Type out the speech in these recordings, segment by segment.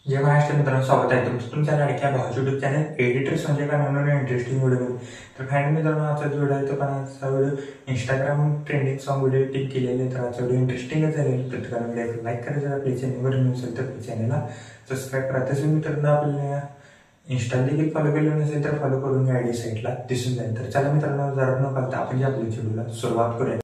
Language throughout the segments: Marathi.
जय महाराष्ट्र मित्रांनो, स्वागत आहे तुमचं तुमच्या लाडक्या भावाच्या यूट्यूब चॅनल एडिटर संजय कानून इंटरेस्टिंग व्हिडिओ. तर फायनली मित्रांनो, आजचा व्हिडिओ आहे तो पण आजचा video Instagram trending song video tick केलेले. तर आजचा व्हिडिओ इंटरेस्टिंगच झालेला. प्रत्येकाला व्हिडिओ लाईक करायचं, आपल्या चॅनलवर नसेल तर आपल्या चॅनलला सबस्क्राईब करा. तसं मित्रांनो, आपल्याला इंस्टा देखील फॉलो केलं नसेल तर फॉलो करून घ्या, आयडी साईडला दिसून जाईल. तर चला मित्रांनो, जरा न करता आपण आपल्या व्हिडिओला सुरुवात करूया.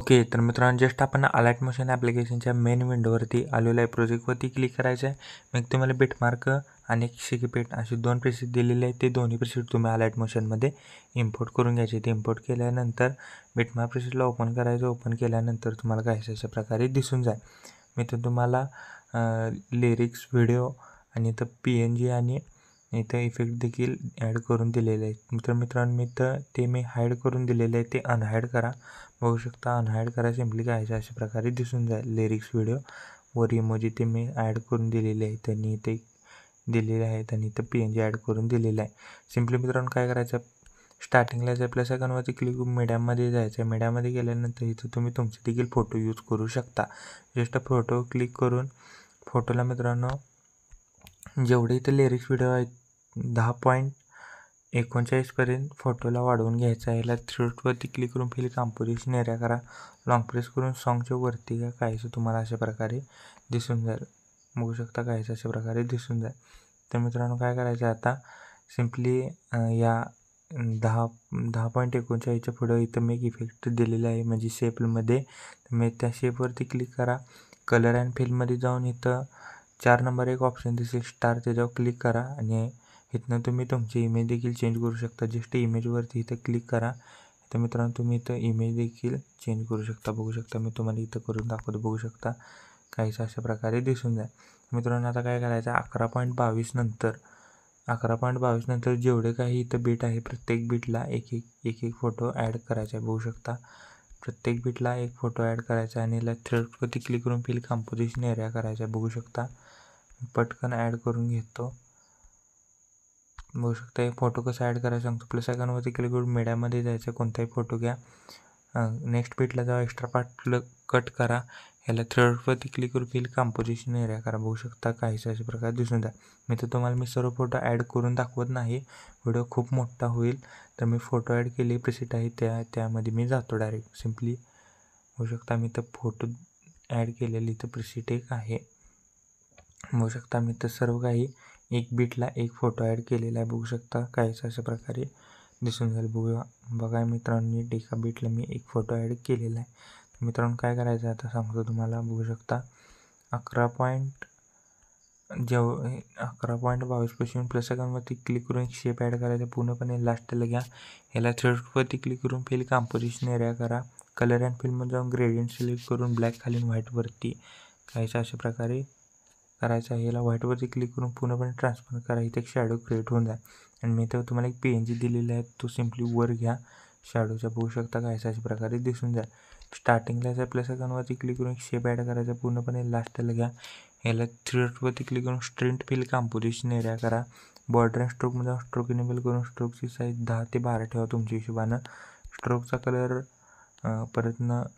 ओके, तर मित्रांनो, जस्ट आपण अलाइट मोशन ॲप्लिकेशनच्या मेन विंडोवरती आलेलो आहे. प्रोजेक्टवरती क्लिक करायचं आहे. मग तुम्हाला बिटमार्क आणि शिकीपेट असे दोन प्रेसेट दिलेले आहेत. ते दोन्ही प्रेसेट तुम्ही अलाइट मोशनमध्ये इम्पोर्ट करून घ्यायचे. ते इम्पोर्ट केल्यानंतर बिटमार्क प्रेसेटला ओपन करायचं. ओपन केल्यानंतर तुम्हाला काही अशा प्रकारे दिसून जाईल. मी तर तुम्हाला लिरिक्स, व्हिडिओ आणि इथं PNG आणि इथं इफेक्ट देखील ॲड करून दिलेले आहेत. तर मित्रांनो, मी हाईड करून दिलेले आहे. ते अनहाईड करा. बघू शकता, अनहाईड करा. सिम्पली काय अशा प्रकारे दिसून जाईल. लिरिक्स, व्हिडिओ वर इमोजी ते मी ॲड करून दिलेले आहेत आणि इथे दिलेले आहेत आणि इथं PNG ॲड करून दिलेलं आहे. सिम्पली मित्रांनो, काय करायचं, स्टार्टिंगलाच आपल्या सेकंडवरती क्लिक करून मीडियामध्ये जायचं आहे. मीडियामध्ये गेल्यानंतर इथं तुम्ही तुमचे देखील फोटो यूज करू शकता. जस्ट फोटो क्लिक करून फोटोला मित्रांनो जेवढे इथं लिरिक्स व्हिडिओ आहेत 10.39 पर्यंत फोटोला वाढवून घ्यायचा आहे. याला थ्रोटवरती क्लिक करून फिल कॉम्पोजिशन एरिया करा. लॉंग प्रेस करून सॉन्गच्या वरती घ्या. काहीसं तुम्हाला अशा प्रकारे दिसून जाईल. बघू शकता, काहीसं अशा प्रकारे दिसून जाईल. तर मित्रांनो, काय करायचं आता, सिम्पली या 10.39च्या पुढं इथं मी एक इफेक्ट दिलेला आहे, म्हणजे शेपमध्ये. तर मी त्या शेपवरती क्लिक करा. कलर अँड फिलमध्ये जाऊन इथं 4 नंबर एक ऑप्शन दिसेल, स्टार, त्याच्यावर क्लिक करा आणि इथनं तुम्ही तुमची इमेज देखील चेंज करू शकता. जस्ट इमेजवरती इथं क्लिक करा. तर मित्रांनो, तुम्ही इथं इमेज देखील चेंज करू शकता. बघू शकता, मी तुम्हाला इथं करून दाखवतो. बघू शकता, काहीच अशा प्रकारे दिसून जाईल. मित्रांनो, आता काय करायचं, 11.22 नंतर जेवढे काही इथं बीट आहे, प्रत्येक बीटला एक फोटो ॲड करायचा आहे. बघू शकता, प्रत्येक बीटला एक फोटो ॲड करायचा आहे आणि याला थ्रेडवरती क्लिक करून फिल कॉम्पोजिशन एरिया करायचा आहे. बघू शकता, पटकन ॲड करून घेतो. बघू शकता, एक फोटो कसा ॲड करायचा सांगतो. प्लस आयकॉनवरती क्लिक करून मीडियामध्ये जायचं, कोणताही फोटो घ्या. नेक्स्ट बीटला जावा, एक्स्ट्रा पार्ट कट करा. ह्याला थ्रेडवरती क्लिक करून फिल कॉम्पोजिशन एरिया करा. बघू शकता, काहीच अशा प्रकारे दिसून जाईल. तुम्हाला सर्व फोटो ॲड करून दाखवत नाही, व्हिडिओ खूप मोठा होईल. तर मी फोटो ॲड केले प्रेसेट आहे त्यामध्ये मी जातो डायरेक्ट. सिम्पली बघू शकता, मी तर फोटो ॲड केलेली इथं प्रेसेट एक आहे. बघू शकता, मी तर सर्व काही एक बीटला एक फोटो ॲड केलेला आहे. बघू शकता, काहीच अशा प्रकारे दिसून जाईल. बघा मित्रांनो, एका बीटला मी एक फोटो ॲड केलेला आहे. तर मित्रांनो, काय करायचं आता सांगतो तुम्हाला. बघू शकता, 11.22 पासून प्लस आयकॉनवरती क्लिक करून एक शेप ॲड करायचा. पूर्णपणे लास्टला घ्या. ह्याला थ्रेडवरती क्लिक करून फिल कॉम्पोजिशन एरिया करा. कलर अँड फिलमध्ये जाऊन ग्रेडियंट सिलेक्ट करून ब्लॅक खाली व्हाईटवरती काहीच अशा प्रकारे करायचं आहे. याला व्हाईटवरती क्लिक करून पूर्णपणे ट्रान्सफर करा. इथे एक शॅडो क्रिएट होऊन जाईल आणि मी तर तुम्हाला एक PNG दिलेला आहे, तो सिम्पली वर घ्या शॅडोचा. बघू शकता, काहीच अशा प्रकारे दिसून जाईल. स्टार्टिंगलाच प्लस आयकॉनवरती क्लिक करून एक शेप ॲड करायचा. पूर्णपणे लास्टला घ्या. याला थ्रेडवरती क्लिक करून स्ट्रेंट फिल कॉम्पोजिशन एरिया करा. बॉर्डर अँड स्ट्रोकमध्ये स्ट्रोक इनेबल करून स्ट्रोकची साईज 10 ते 12 ठेवा तुमच्या हिशोबानं. स्ट्रोकचा कलर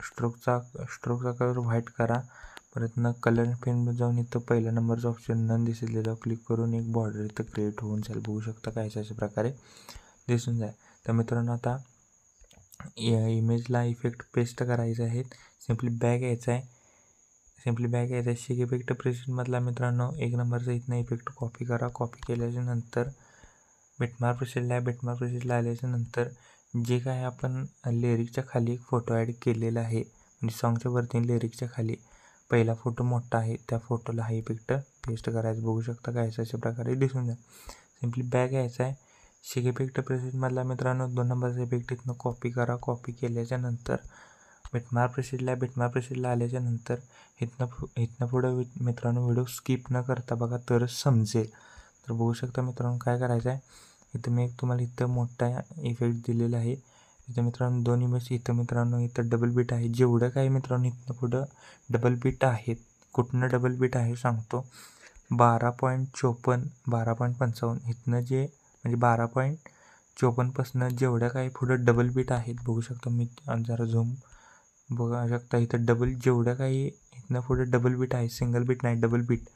स्ट्रोकचा कलर व्हाईट करा. कलर पेनमध्ये जाऊन इथं पहिल्या नंबरचा ऑप्शन नन दिसेल, त्याच्यावर क्लिक करून एक बॉर्डर इथं क्रिएट होऊन जाईल. बघू शकता, काहीच अशा प्रकारे दिसून जाईल. तर मित्रांनो, आता इमेजला इफेक्ट पेस्ट करायचे आहेत. सिम्पली बॅक यायचं आहे. शेक इफेक्ट प्रेसेटमधला मित्रांनो 1 नंबरचा इथनं इफेक्ट कॉपी करा. कॉपी केल्याच्या नंतर बिटमार्क प्रेसेटला आल्याच्या नंतर जे काय आपण लिरिक्सच्या खाली एक फोटो ॲड केलेला आहे, म्हणजे सॉन्गच्या वरती लिरिक्सच्या खाली पहिला फोटो मोठा आहे, त्या फोटोला हा इफेक्ट पेस्ट करायचा. बघू शकता, काहीच अशा प्रकारे दिसून जाईल. सिम्पली बॅक यायचा आहे. शेक इफेक्ट प्रेसेटमधला मित्रांनो 2 नंबरचा इफेक्ट इथनं कॉपी करा. कॉपी केल्याच्या नंतर बिटमार्क प्रेसेसला आल्याच्या नंतर इथनं पुढं मित्रांनो व्हिडिओ स्किप न करता बघा तरच समजेल. तर बघू शकता मित्रांनो काय करायचं आहे. इथं मी तुम्हाला इथं मोठा इफेक्ट दिलेला आहे. इथं मित्रांनो 2 इमेज, इथं मित्रांनो इथं डबल बीट आहे. जेवढं काही मित्रांनो इथनं पुढं डबल बीट आहेत, कुठनं डबल बीट आहे सांगतो. 12.54 12.55 इथनं जे म्हणजे 12.54 जेवढ्या काही पुढं डबल बीट आहेत बघू शकता. मी जरा झूम बघू शकता. इथं डबल जेवढ्या काही इथनं पुढं डबल बीट आहे, सिंगल बीट नाही डबल बीट,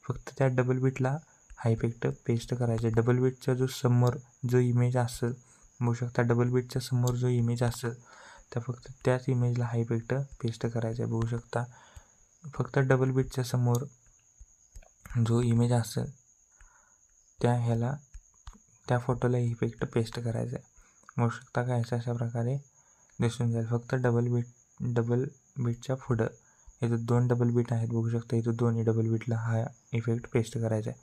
फक्त त्या डबल बीटला हा इफेक्ट पेस्ट करायचा. डबल बीटचा जो समोर जो इमेज असेल बघू शकता, डबल बीटच्या समोर जो इमेज असेल त्या फक्त त्याच इमेजला हा इफेक्ट पेस्ट करायचा आहे. बघू शकता फक्त डबल बीटच्या समोर जो इमेज असेल त्या फोटोला इफेक्ट पेस्ट करायचा आहे. बघू शकता काय अशा प्रकारे दिसून जाईल. फक्त डबल बीटच्या पुढं इथं 2 डबल बीट आहेत बघू शकता. इथं दोन्ही डबल बीटला हा इफेक्ट पेस्ट करायचा आहे.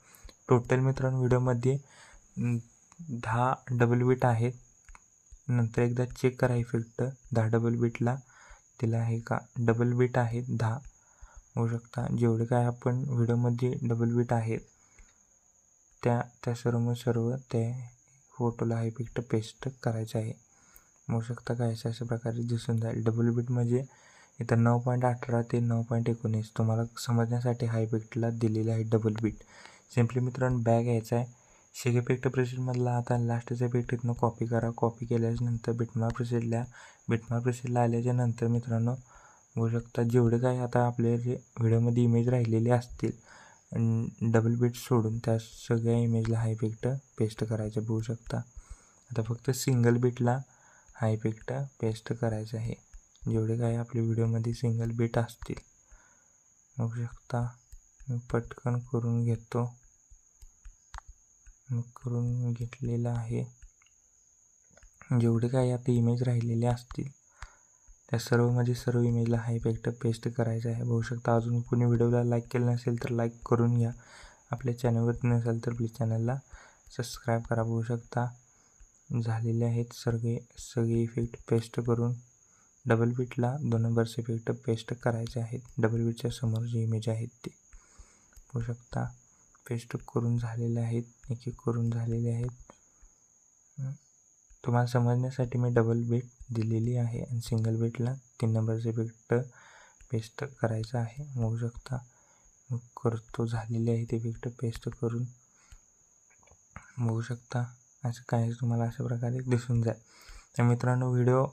टोटल मित्रांनो व्हिडिओमध्ये 10 डबल बीट आहेत. नंतर एकदा चेक करा इफेक्ट 10 डबल बीटला दिला आहे का. डबल बीट आहेत 10 होऊ शकता. जेवढे काय आपण व्हिडिओमध्ये डबल बीट आहेत त्या सर्व त्या फोटोला हा इफेक्ट पेस्ट करायचा आहे. होऊ शकता काय अशा प्रकारे दिसून जाईल. डबल बीट म्हणजे इथं 9.18 ते 9.19 तुम्हाला समजण्यासाठी हा इफेक्टला दिलेला आहे डबल बीट. सिम्पली मित्रांनो बॅग यायचा आहे. शेक इफेक्ट प्रेसेसमधला आता लास्टचा इफेक्ट इथनं कॉपी करा. कॉपी केल्याच्यानंतर बिटमार्क प्रेसेसला आल्याच्या नंतर मित्रांनो बघू शकता जेवढे काय आता आपले जे व्हिडिओमध्ये इमेज राहिलेले असतील डबल बीट सोडून त्या सगळ्या इमेजला हा इफेक्ट पेस्ट करायचा. बघू शकता आता फक्त सिंगल बीटला हा इफेक्ट पेस्ट करायचा आहे. जेवढे काय आपल्या व्हिडिओमध्ये सिंगल बीट असतील बघू शकता. मी पटकन करून घेतलेला आहे. जेवढे काही आता इमेज राहिलेले असतील त्या सर्व इमेजला हा इफेक्ट पेस्ट करायचा आहे. बघू शकता. अजून कोणी व्हिडिओला लाईक केलं नसेल तर लाईक करून घ्या. आपल्या चॅनलवर नसेल तर प्लीज चॅनलला सबस्क्राईब करा. बघू शकता झालेले आहेत सगळे इफेक्ट पेस्ट करून डबल बीटला 2 नंबरचे इफेक्ट पेस्ट करायचे आहेत. डबल बीटच्या समोर जे इमेज आहेत ते बघू शकता पेस्ट करून झालेले आहेत. एक करून झालेले आहेत. तुम्हाला समजण्यासाठी मी डबल बीट दिलेली आहे आणि सिंगल बीटला 3 नंबरचे इफेक्ट पेस्ट करायचा आहे. बघू शकता करतो झालेले आहे ते इफेक्ट पेस्ट करून. बघू शकता असं काय तुम्हाला अशा प्रकारे दिसून जाईल. तर मित्रांनो व्हिडिओ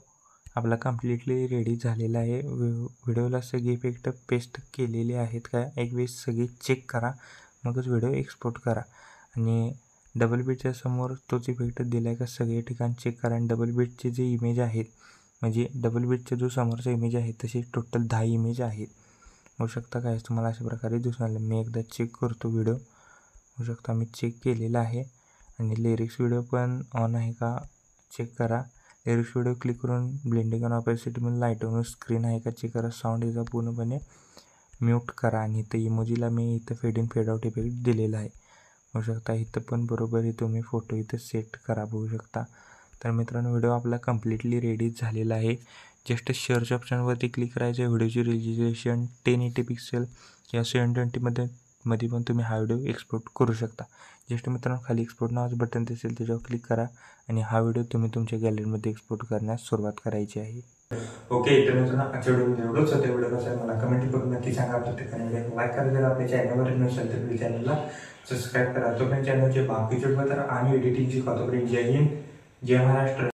आपला कम्प्लिटली रेडी झालेला आहे. व्हिडिओला सगळे इफेक्ट पेस्ट केलेले आहेत का एक वेळेस सगळे चेक करा, मगच व्हिडिओ एक्सपोर्ट करा. आणि डबल बीटच्या समोर तोच इफेक्ट दिला आहे का सगळे ठिकाणी चेक करा. आणि डबल बीटचे जे इमेज आहेत म्हणजे डबल बीटचा जो समोरचा इमेज आहे तसे टोटल 10 इमेज आहेत. होऊ शकता काय तुम्हाला अशा प्रकारे दिसून आलं. मी एकदा चेक करतो व्हिडिओ. होऊ शकता मी चेक केलेला आहे. आणि लिरिक्स व्हिडिओ पण ऑन आहे का चेक करा. लिरिक्स व्हिडिओ क्लिक करून ब्लेंडिंग आणि ऑपेसिटीमध्ये लाईटवर स्क्रीन आहे का चेक करा. साऊंड याचा पूर्णपणे म्यूट करा. आणि इथं इमोजीला मी इथं fade in fade out effect दिलेला आहे. होऊ शकता इथं पण बरोबर तुम्ही फोटो इथं सेट करा. बघू शकता. तर मित्रांनो व्हिडिओ आपला कम्प्लिटली रेडी झालेला आहे. जस्ट सर्च ऑप्शनवरती क्लिक करायचं आहे. व्हिडिओची रेजोल्युशन 1080 पिक्सेल किंवा 720 मध्ये पण तुम्ही हा व्हिडिओ एक्सपोर्ट करू शकता. जस्ट मित्रांनो खाली एक्सपोर्ट नावाचं बटन दिसेल त्याच्यावर क्लिक करा आणि हा व्हिडिओ तुम्ही तुमच्या गॅलरीमध्ये एक्सपोर्ट करण्यास सुरुवात करायची आहे. ओके तर मित्रांनो आजच्या व्हिडिओ एवढंच होतं. व्हिडिओ कसा आहे मला कमेंट करून नक्की सांगा. प्रत्येकाने लाईक करा. जर आपल्या चॅनलवर नसेल तर प्लीज चॅनलला सबस्क्राईब करा. तो पण चॅनलचे बाकीचे तर आम्ही एडिटिंग शिकवतो. जय हिंद जय महाराष्ट्र.